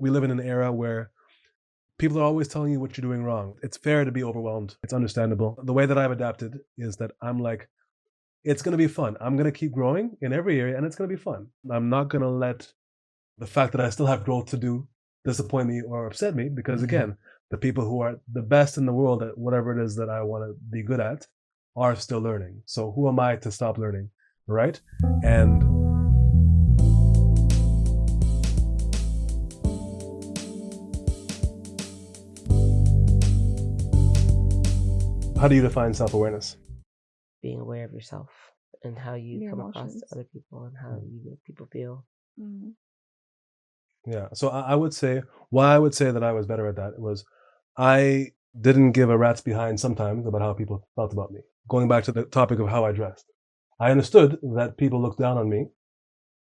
We live in an era where people are always telling you what you're doing wrong. It's fair to be overwhelmed. It's understandable. The way that I've adapted is that I'm like, it's going to be fun. I'm going to keep growing in every area and it's going to be fun. I'm not going to let the fact that I still have growth to do disappoint me or upset me, because again, the people who are the best in the world at whatever it is that I want to be good at are still learning. So who am I to stop learning, right? And how do you define self-awareness? Being aware of yourself and how you Your come across emotions. to other people and how you make people feel. Mm-hmm. Yeah. So I would say, why I would say that I was better at that was I didn't give a rat's behind sometimes about how people felt about me. Going back to the topic of how I dressed, I understood that people looked down on me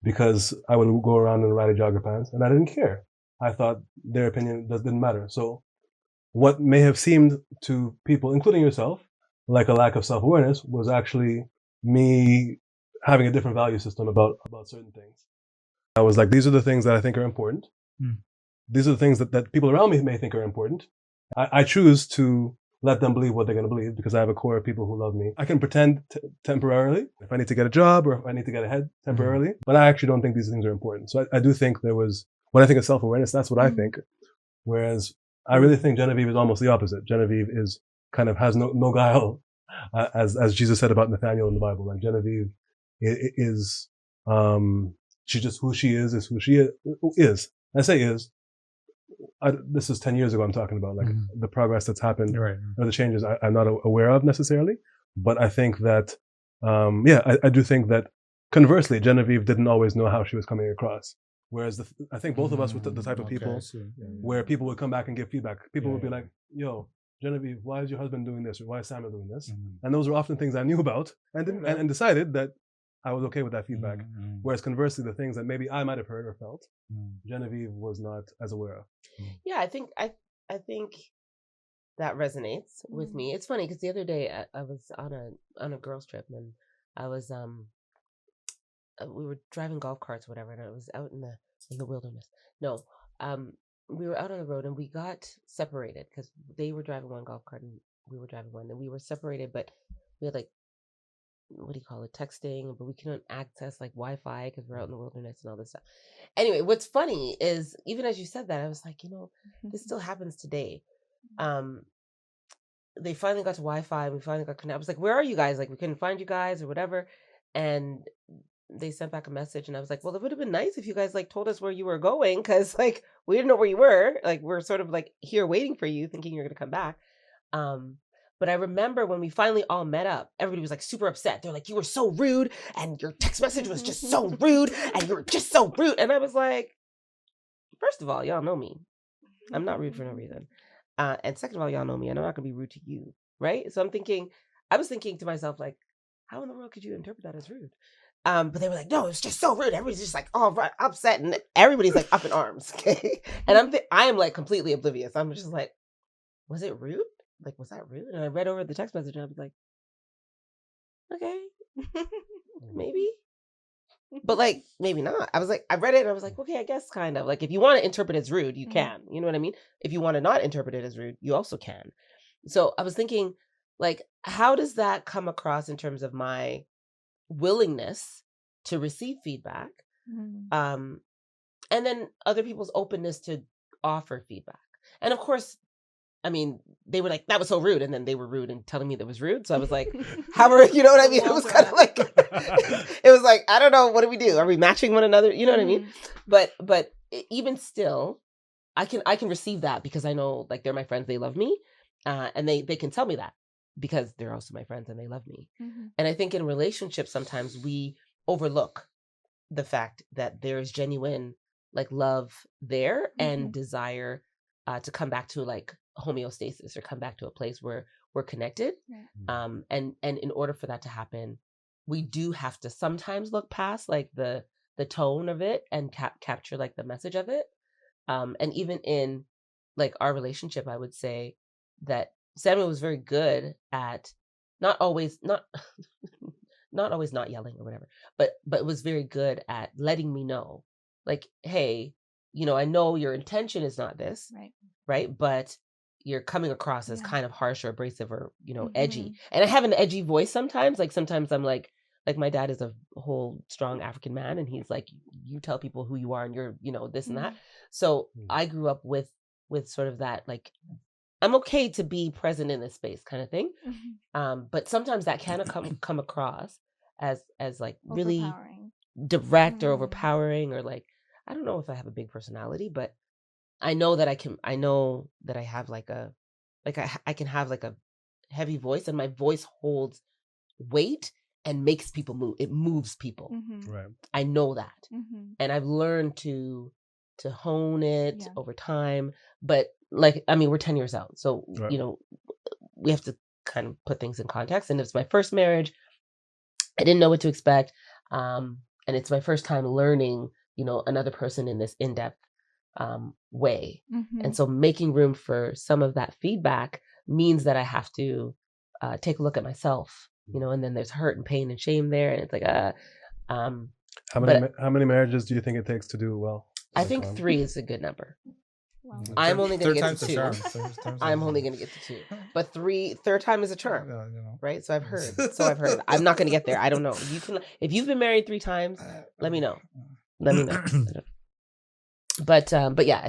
because I would go around in ratty jogger pants, and I didn't care. I thought their opinion didn't matter. So what may have seemed to people, including yourself, like a lack of self-awareness was actually me having a different value system about certain things. I was like, these are the things that I think are important. These are the things that people around me may think are important. I choose to let them believe what they're going to believe because I have a core of people who love me. I can pretend temporarily if I need to get a job or if I need to get ahead temporarily, but I actually don't think these things are important. So I do think there was, when I think of self-awareness, that's what I think. Whereas I really think Genevieve is almost the opposite. Genevieve is kind of has no guile, as Jesus said about Nathaniel in the Bible. Like Genevieve is, she's just who she is who she is. I say is. This is 10 years ago I'm talking about, like the progress that's happened or the changes I'm not aware of necessarily. But I think that, I do think that conversely, Genevieve didn't always know how she was coming across. Whereas I think both of us were the type of people where people would come back and give feedback. People would be like, yo, Genevieve, why is your husband doing this? Or why is Samuel doing this? And those were often things I knew about and decided that I was okay with that feedback. Whereas conversely, the things that maybe I might have heard or felt, Genevieve was not as aware of. Yeah, I think that resonates with me. It's funny because the other day I was on a girls trip and I was we were driving golf carts or whatever, and I was out in the wilderness. No, we were out on the road and we got separated because they were driving one golf cart and we were driving one, and we were separated, but we had like, what do you call it, texting, but we couldn't access like Wi-Fi because we're out in the wilderness and all this stuff. Anyway, what's funny is even as you said that, I was like, this still happens today. They finally got to Wi-Fi. We finally got connected. I was like, where are you guys? Like, we couldn't find you guys or whatever. And they sent back a message and I was like, well, it would have been nice if you guys like told us where you were going, because like we didn't know where you were. Like, we're sort of like here waiting for you, thinking you're gonna come back. But I remember when we finally all met up, everybody was like super upset. They're like, you were so rude and your text message was just so rude and you were just so rude. And I was like, first of all, y'all know me. I'm not rude for no reason. And second of all, y'all know me and I'm not gonna be rude to you, right? So I was thinking to myself, like, how in the world could you interpret that as rude? But they were like, no, it's just so rude. Everybody's just like, all right, upset, and everybody's like up in arms. Okay. And I am like completely oblivious. I'm just like, was it rude? Like, was that rude? And I read over the text message and I was like, okay, maybe. But like, maybe not. I was like, I read it and I was like, okay, I guess kind of. Like, if you want to interpret it as rude, you can. You know what I mean? If you want to not interpret it as rude, you also can. So I was thinking, like, how does that come across in terms of my willingness to receive feedback? And then other people's openness to offer feedback. And of course, I mean, they were like, that was so rude. And then they were rude and telling me that was rude. So I was like, you know what I mean? It was kind of like, it was like, I don't know. What do we do? Are we matching one another? You know what I mean? But even still, I can receive that because I know like they're my friends. They love me. And they can tell me that because they're also my friends and they love me. And I think in relationships, sometimes we overlook the fact that there's genuine like love there and desire to come back to like homeostasis or come back to a place where we're connected. And in order for that to happen, we do have to sometimes look past like the tone of it and capture like the message of it. And even in like our relationship, I would say that Samuel was very good at not always not yelling or whatever, but was very good at letting me know, like, hey, I know your intention is not this, Right. right? But you're coming across as Yeah. kind of harsh or abrasive or, Mhm. edgy. And I have an edgy voice sometimes. Like sometimes I'm like my dad is a whole strong African man, and he's like, you tell people who you are and you're, this and that. Mhm. So I grew up with sort of that, like, I'm okay to be present in this space kind of thing. Mhm. But sometimes that can come across as like really Overpowering. direct or Mm. overpowering, or like, I don't know if I have a big personality, but I know that I know that I have like I can have like a heavy voice, and my voice holds weight and makes people move. It moves people. Mhm. Right. I know that. Mhm. And I've learned to hone it Yeah. over time. But like, I mean, we're 10 years out. So, Right. we have to kind of put things in context. And it's my first marriage. I didn't know what to expect. And it's my first time learning, another person in this in-depth way. And Mhm. so making room for some of that feedback means that I have to take a look at myself, and then there's hurt and pain and shame there. And it's like, um, but How many marriages do you think it takes to do well? I think 3 is a good number. Wow. I'm only going to Third get time's to the 2. charm. Third time's I'm the only charm. going to get to 2. But third time is a charm, You know. right? So I've heard. I'm not going to get there. I don't know. You can, if you've been married 3 times, let me know. Let me know. But yeah,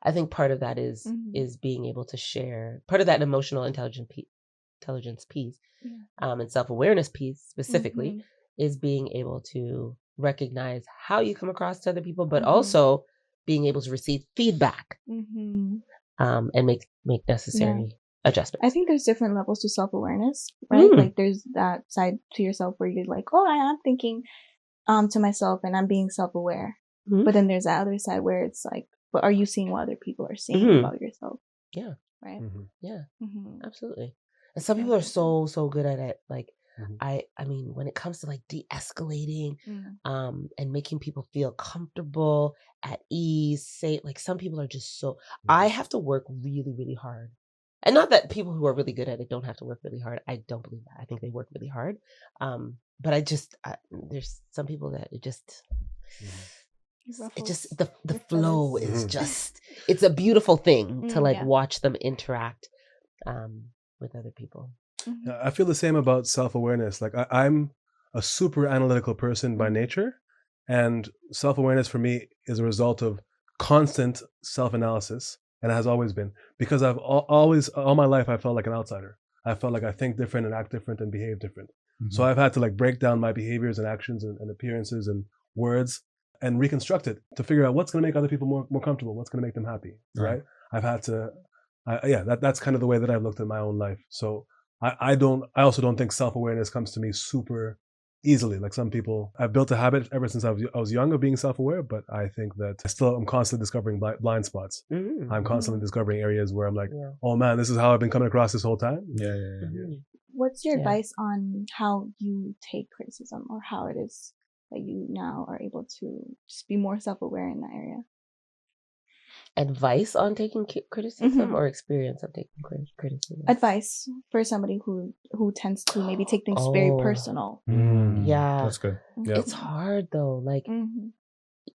I think part of that is Mhm. is being able to share part of that emotional intelligence piece, Yeah. And self-awareness piece specifically Mhm. is being able to recognize how you come across to other people, but Mhm. also being able to receive feedback, Mhm. and make necessary adjustments. I think there's different levels to self-awareness, right? Like there's that side to yourself where you're like, oh, I am thinking to myself and I'm being self-aware. Mhm. But then there's that other side where it's like, but are you seeing what other people are saying Mhm. about yourself? Yeah. Right. Yeah. Mhm. Absolutely. And some people are Definitely. so good at it. Like Mhm. I mean, when it comes to like de-escalating, Mm. and making people feel comfortable, at ease, safe. Like some people are just so. I have to work really, really hard. And not that people who are really good at it don't have to work really hard. I don't believe that. I think they work really hard. But there's some people that it just the your flow feathers. is just, it's a beautiful thing to like Yeah. watch them interact with other people. Mhm. I feel the same about self-awareness. Like I'm a super analytical person by Mhm. nature, and self-awareness for me is a result of constant self-analysis, and it has always been, because I've always all my life I felt like an outsider. I felt like I think different and act different and behave different. So I've had to like break down my behaviors and actions and appearances and words and reconstruct it to figure out what's going to make other people more comfortable, what's going to make them happy, right? I've had to, that's kind of the way that I've looked at my own life. So I also don't think self-awareness comes to me super easily. Like some people, I've built a habit ever since I was young of being self-aware, but I think that I'm constantly discovering blind spots. Mm-hmm. I'm constantly discovering areas where I'm like, Yeah. oh man, this is how I've been coming across this whole time. Yeah. Mm-hmm. What's your Yeah. advice on how you take criticism, or how it is that you now are able to just be more self-aware in that area? Advice on taking criticism, Mhm. or experience of taking criticism? Advice for somebody who tends to maybe take things very Oh. personal. Yeah. That's good. Yep. It's hard though. Like Mhm.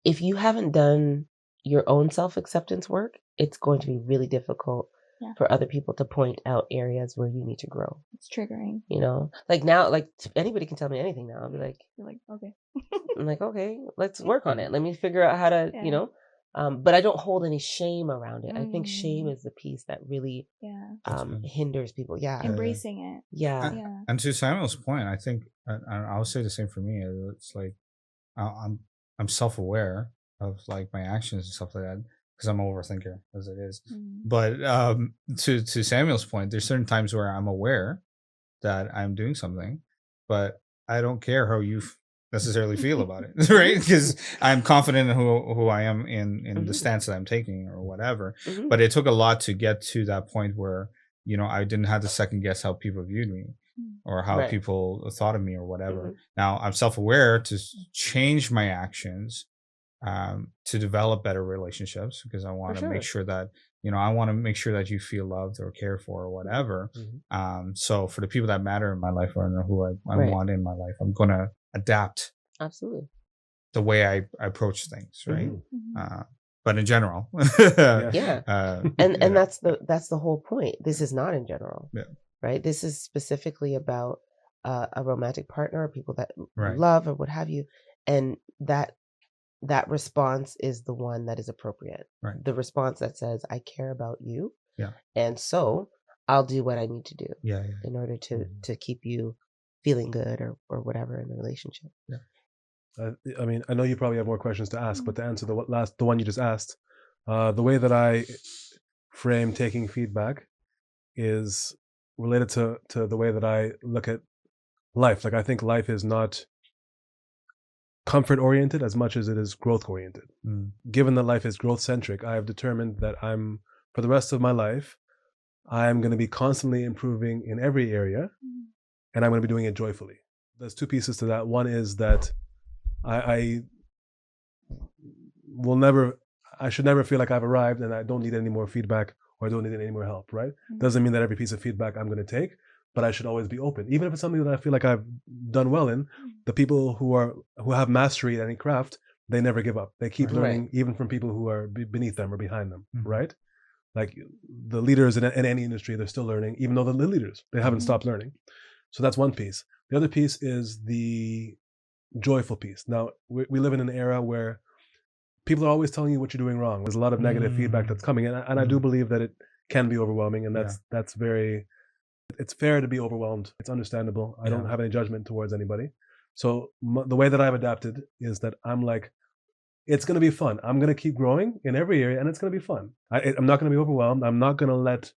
if you haven't done your own self-acceptance work, it's going to be really difficult Yeah. for other people to point out areas where you need to grow. It's triggering. Like now, like anybody can tell me anything now. I'll be like, You're like, okay. I'm like, okay, let's work on it. Let me figure out how to, Yeah. but I don't hold any shame around it. I think shame Mm. is the piece that really Yeah. hinders people. Yeah. Embracing it. Yeah. Yeah. And to Samuel's point, I think I would say the same for me. It's like I'm self-aware of like my actions and stuff like that because I'm an overthinker as it is. Mm. But to Samuel's point, there's certain times where I'm aware that I'm doing something, but I don't care how you necessarily feel about it, right? Because I'm confident in who I am in the stance that I'm taking or whatever. Mhm. But it took a lot to get to that point where I didn't have to second guess how people viewed me or how Right. people thought of me or whatever. Mhm. Now I'm self-aware to change my actions to develop better relationships because I want to make sure that I want to make sure that you feel loved or cared for or whatever. So for the people that matter in my life or who I Right. want in my life, I'm gonna adapt Absolutely. the way I approach things, right? Mhm. but in general. Yeah. And And that's the whole point. This is not in general. Yeah. Right? This is specifically about a romantic partner or people that Right. love or what have you. And that response is the one that is appropriate. Right. The response that says, I care about you. Yeah. And so I'll do what I need to do in order to keep you feeling good or whatever in the relationship. I mean, I know you probably have more questions to ask, but to answer the one you just asked, the way that I frame taking feedback is related to the way that I look at life. Like, I think life is not comfort oriented as much as it is growth oriented. Given that life is growth centric, I have determined that for the rest of my life, I'm going to be constantly improving in every area, and I'm going to be doing it joyfully. There's two pieces to that. One is that I should never feel like I've arrived and I don't need any more feedback or I don't need any more help, right? Doesn't mean that every piece of feedback I'm going to take, but I should always be open. Even if it's something that I feel like I've done well in, the people who have mastery at any craft, they never give up. They keep learning, even from people who are beneath them or behind them, right? Like the leaders in any industry, they're still learning, even though they're the leaders. They haven't stopped learning. So that's one piece. The other piece is the joyful piece. Now, we live in an era where people are always telling you what you're doing wrong. There's a lot of negative feedback that's coming in, and I do believe that it can be overwhelming, and that's very, it's fair to be overwhelmed. It's understandable. I don't have any judgment towards anybody. So the way that I've adapted is that I'm like, it's going to be fun. I'm going to keep growing in every area, and it's going to be fun. I'm not going to be overwhelmed. I'm not going to let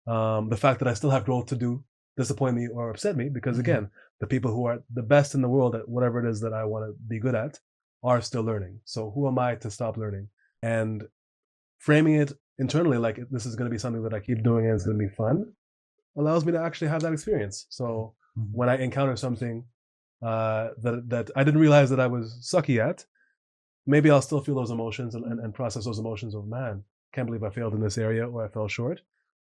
the fact that I still have growth to do disappoint me or upset me, because again, the people who are the best in the world at whatever it is that I want to be good at are still learning. So who am I to stop learning? And framing it internally like this is going to be something that I keep doing and it's going to be fun allows me to actually have that experience. So when I encounter something that I didn't realize that I was sucky at, maybe I'll still feel those emotions and process those emotions of, man, can't believe I failed in this area or I fell short.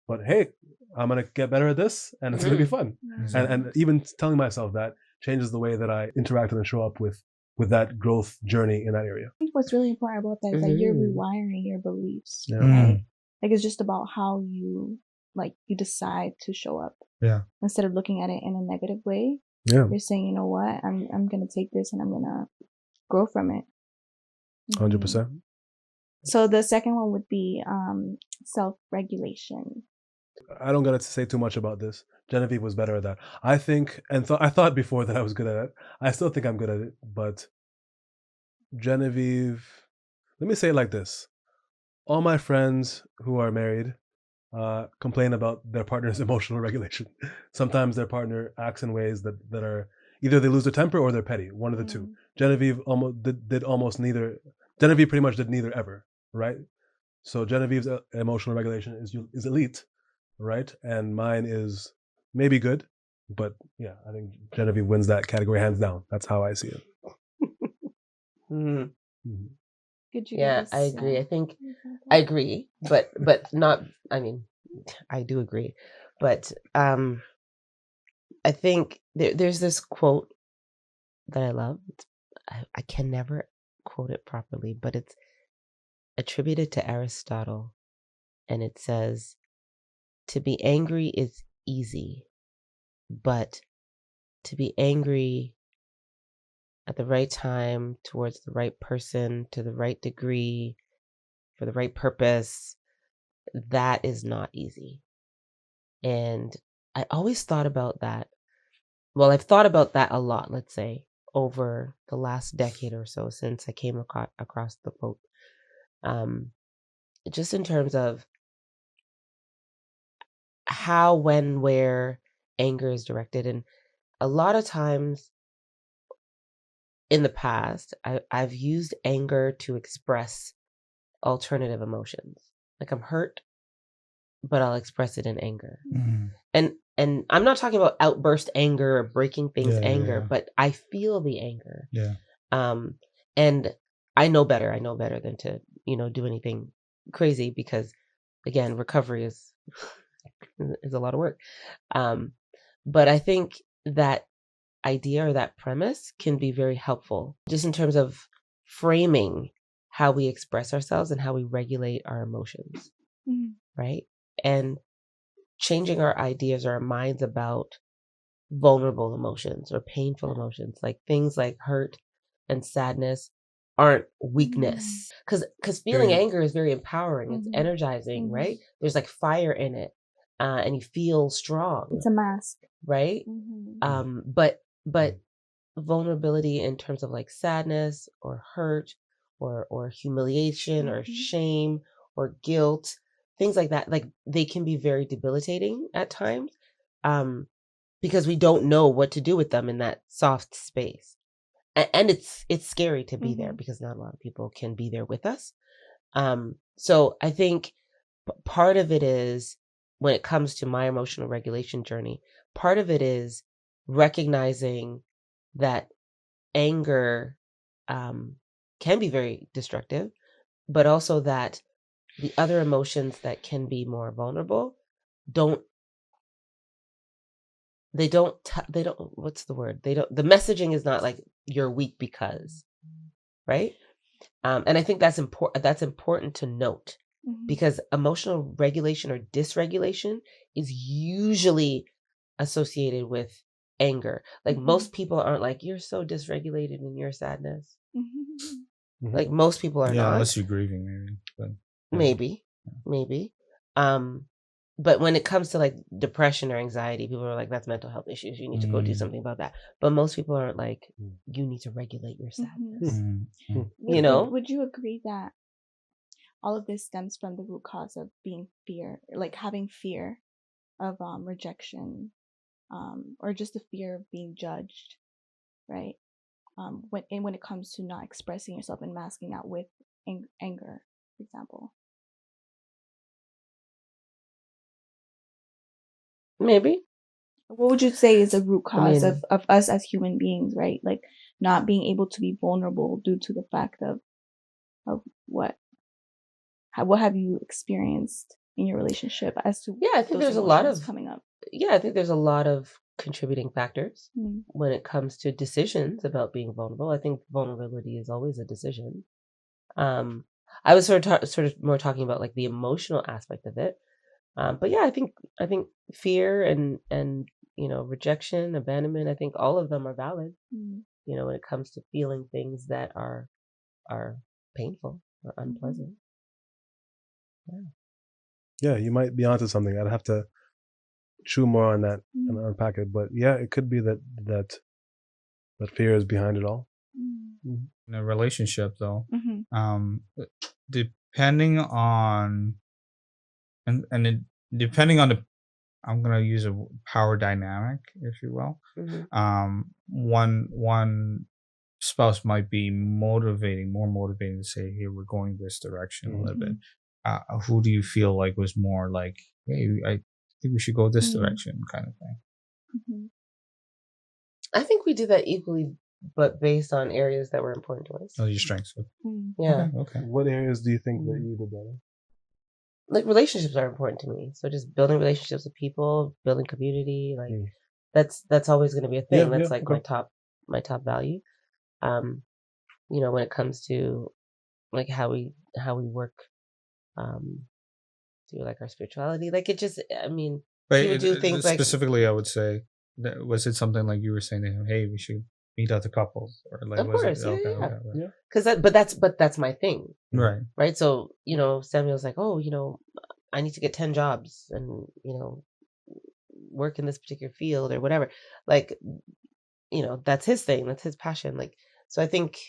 But hey, I'm going to get better at this and it's going to be fun. And even telling myself that changes the way that I interact and show up with that growth journey in that area. I think what's really important about that is that you're rewiring your beliefs, right? Like, it's just about how you decide to show up. Yeah. Instead of looking at it in a negative way, you're saying, you know what, I'm going to take this and I'm going to grow from it. 100%. So the second one would be self-regulation. I don't got to say too much about this. Genevieve was better at that. I think, and I thought before that I was good at it. I still think I'm good at it, but Genevieve, let me say it like this. All my friends who are married complain about their partner's emotional regulation. Sometimes their partner acts in ways that are either they lose their temper or they're petty, one of the two. Genevieve did almost neither. Genevieve pretty much did neither ever, right? So Genevieve's emotional regulation is elite, right? And mine is maybe good, but yeah, I think Genevieve wins that category hands down. That's how I see it. Yeah, I agree. I think I agree, but not. I mean, I do agree, but I think there's this quote that I love. I can never quote it properly, but it's attributed to Aristotle, and it says, "To be angry is easy, but to be angry at the right time, towards the right person, to the right degree, for the right purpose, that is not easy." And I always thought about that. Well, I've thought about that a lot, let's say, over the last decade or so since I came across the quote. Just in terms of how, when, where anger is directed. And a lot of times in the past, I've used anger to express alternative emotions. Like, I'm hurt, but I'll express it in anger. And I'm not talking about outburst anger or breaking things anger, but I feel the anger. And I know better. I know better than to, do anything crazy, because again, recovery is a lot of work. But I think that idea or that premise can be very helpful just in terms of framing how we express ourselves and how we regulate our emotions, right? And changing our ideas or our minds about vulnerable emotions or painful emotions, like things like hurt and sadness aren't weakness. Because feeling anger is very empowering. It's energizing, right? There's like fire in it, and you feel strong. It's a mask, right? But vulnerability in terms of like sadness or hurt or humiliation or shame or guilt, things like that, like they can be very debilitating at times, because we don't know what to do with them in that soft space. And it's scary to be there because not a lot of people can be there with us. So I think part of it is, when it comes to my emotional regulation journey, part of it is recognizing that anger can be very destructive, but also that the other emotions that can be more vulnerable don't what's the word, the messaging is not like you're weak because, right? And I think that's important to note, because emotional regulation or dysregulation is usually associated with anger. Like most people aren't like, you're so dysregulated in your sadness. Like most people are not. Unless you're grieving, maybe. But maybe. But when it comes to like depression or anxiety, people are like, that's mental health issues. You need to go do something about that. But most people aren't like, you need to regulate your sadness. You know? Would you agree that all of this stems from the root cause of being fear, like having fear of rejection, or just the fear of being judged, right? When it comes to not expressing yourself and masking out with anger, for example. Maybe. What would you say is a root cause of us as human beings, right? Like not being able to be vulnerable due to the fact of what have you experienced in your relationship as to I think there's a lot of coming up. I think there's a lot of contributing factors when it comes to decisions about being vulnerable. I think vulnerability is always a decision. I was sort of more talking about like the emotional aspect of it. But I think fear and rejection, abandonment, I think all of them are valid. When it comes to feeling things that are painful or unpleasant. Yeah, you might be onto something. I'd have to chew more on that and unpack it. But yeah, it could be that fear is behind it all. In a relationship, though, depending on depending on the, I'm gonna use a power dynamic, if you will. One spouse might be more motivating to say, "Here, we're going this direction a little bit." Who do you feel like was more like, "Hey, I think we should go this direction," kind of thing? I think we did that equally, but based on areas that were important to us. Oh, your strengths. Yeah. Okay. What areas do you think that you did better? Like relationships are important to me. So just building relationships with people, building community, like that's always going to be a thing. That's like my top value. When it comes to like how we work through like our spirituality, like it just, I mean, he would do things specifically, like, I would say, was it something like you were saying to him, "Hey, we should meet other couples," or like, of course, okay. Because that's my thing, right. So Samuel's like, oh, I need to get 10 jobs and work in this particular field or whatever, like that's his thing, that's his passion, like, so I think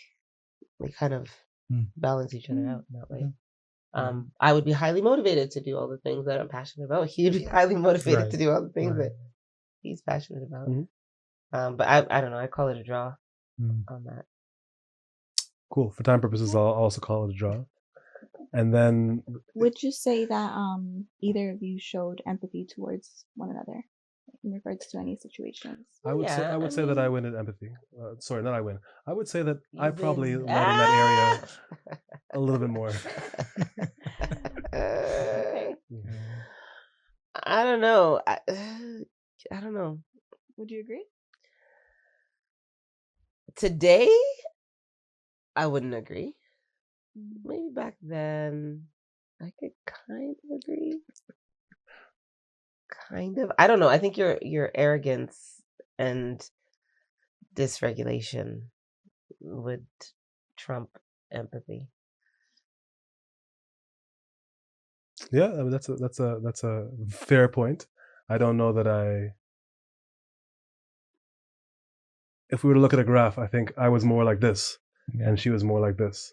we kind of balance each other out in that way. I would be highly motivated to do all the things that I'm passionate about. He would be highly motivated to do all the things that he's passionate about. But I don't know. I call it a draw on that. Cool. For time purposes, I'll also call it a draw. And then, would you say that either of you showed empathy towards one another in regards to any situations? I would say that I win at empathy. Sorry, not I win. I would say that I probably led in that area a little bit more. I don't know. I don't know. Would you agree? Today, I wouldn't agree. maybe back then I could kind of agree. Kind of. I don't know. I think your arrogance and dysregulation would trump empathy. Yeah, I mean, that's a fair point. I don't know that if we were to look at a graph, I think I was more like this, and she was more like this.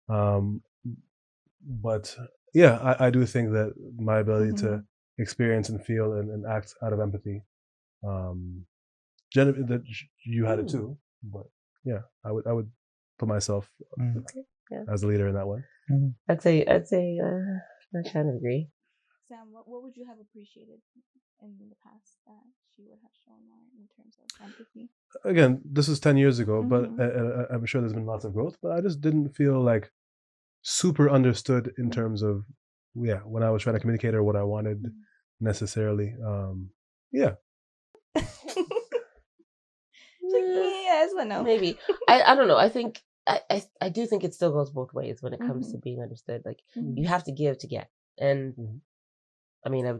But yeah, I do think that my ability to experience and feel and act out of empathy, that you had it too. But yeah, I would put myself as a leader in that one. I'd say I kind of agree. Sam, what would you have appreciated in the past that she would have shown more in terms of empathy? Again, this is 10 years ago, but I'm sure there's been lots of growth, but I just didn't feel like super understood in terms of, when I was trying to communicate or what I wanted necessarily. Yes, but no. Maybe. I don't know. I think I do think it still goes both ways when it comes to being understood. Like you have to give to get. And I mean, I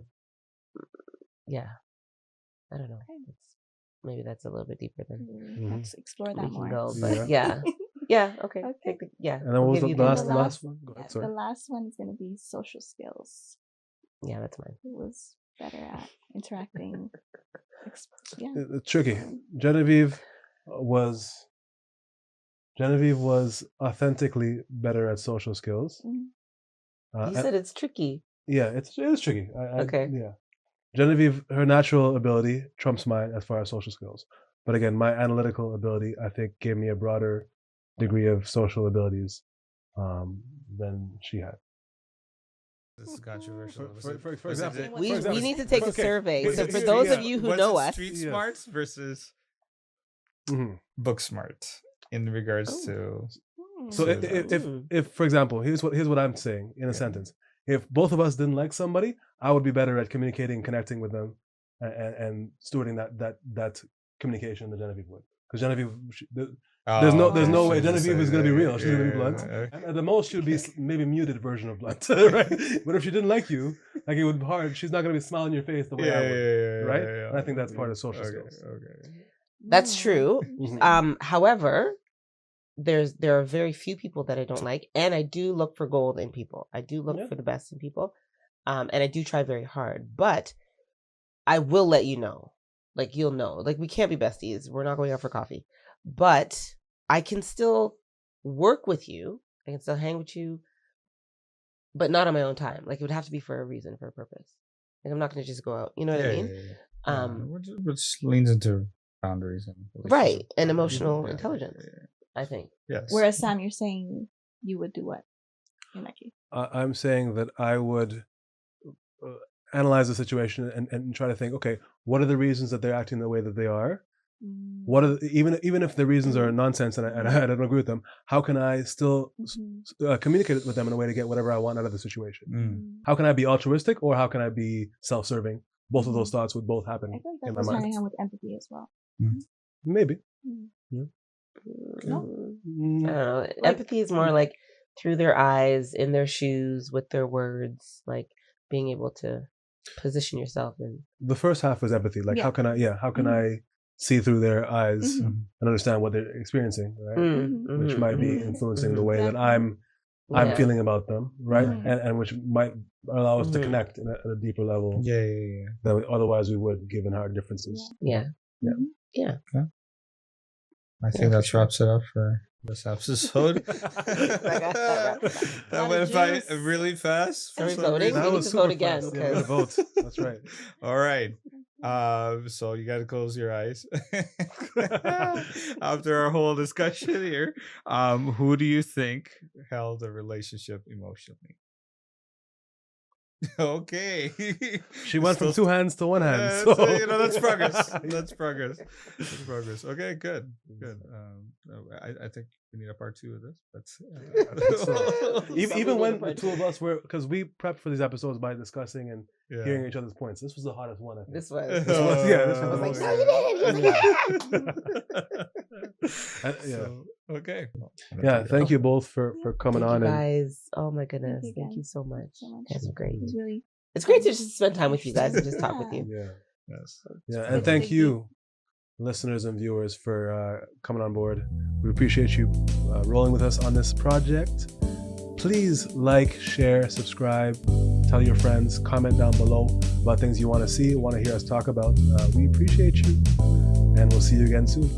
don't know. Maybe that's a little bit deeper than let's explore that more. Go, but yeah. Okay. Okay. And then what was the last one? Go ahead, sorry. The last one is going to be social skills. Yeah, that's mine. Who was better at interacting? It's tricky. Genevieve was authentically better at social skills. You said it's tricky. Yeah, it is tricky. Okay. Yeah. Genevieve, her natural ability trumps mine as far as social skills. But again, my analytical ability, I think, gave me a broader degree of social abilities than she had. This is controversial. For example, we need to take a survey. So for those of you who know us, street smarts versus book smart in regards to. So if for example, here's what I'm saying in a sentence. If both of us didn't like somebody, I would be better at communicating, connecting with them, and stewarding that communication than Genevieve would. Because Genevieve, there's no way Genevieve is going to be real. She's going to be blunt, and at the most she would be maybe muted version of blunt, right? But if she didn't like you, like it would be hard. She's not going to be smiling in your face the way I would, right? And I think that's part of social skills. That's true. However, there are very few people that I don't like, and I do look for gold in people. I do look for the best in people, and I do try very hard. But I will let you know, like you'll know, like we can't be besties. We're not going out for coffee, but I can still work with you. I can still hang with you, but not on my own time. Like it would have to be for a reason, for a purpose. Like I'm not going to just go out. You know what I mean? Which leans into boundaries and emotional intelligence. I think. Yes. Whereas Sam, you're saying you would do what in that case? I'm saying that I would analyze the situation and try to think, okay, what are the reasons that they're acting the way that they are? What are even if the reasons are nonsense and I don't agree with them, how can I still communicate with them in a way to get whatever I want out of the situation? How can I be altruistic or how can I be self-serving? Both of those thoughts would both happen. I feel like that goes hand in hand with empathy as well. Maybe. No. I don't know. Empathy is more like through their eyes, in their shoes, with their words, like being able to position yourself in. The first half was empathy. Like how can I see through their eyes and understand what they're experiencing, right? Which might be influencing the way that I'm feeling about them, right? And which might allow us to connect at a deeper level. Than otherwise we would, given our differences. I think that wraps it up for this episode. That went by really fast. Are we voting? We need to vote again. Yeah, vote. That's right. All right. So you got to close your eyes after our whole discussion here. Who do you think held the relationship emotionally? Okay. She went from two hands to one hand. So that's progress. That's progress. Okay, good. I think we need a part 2 of this. But even when the two of us were, because we prepped for these episodes by discussing and hearing each other's points. This was the hottest one. I think. This was. This was like, no, you didn't. Okay. Yeah, thank you both for coming Thank on. you And guys. Oh my goodness. you Thank guys you so much. so much. That's great. It's really It's great to just spend time with you guys and just talk with Yeah. you. yeah, Yes. yeah, Good and to thank dig you, listeners and viewers, for coming on board. We appreciate you rolling with us on this project. Please like, share, subscribe, tell your friends, comment down below about things you want to see, want to hear us talk about. We appreciate you, and we'll see you again soon.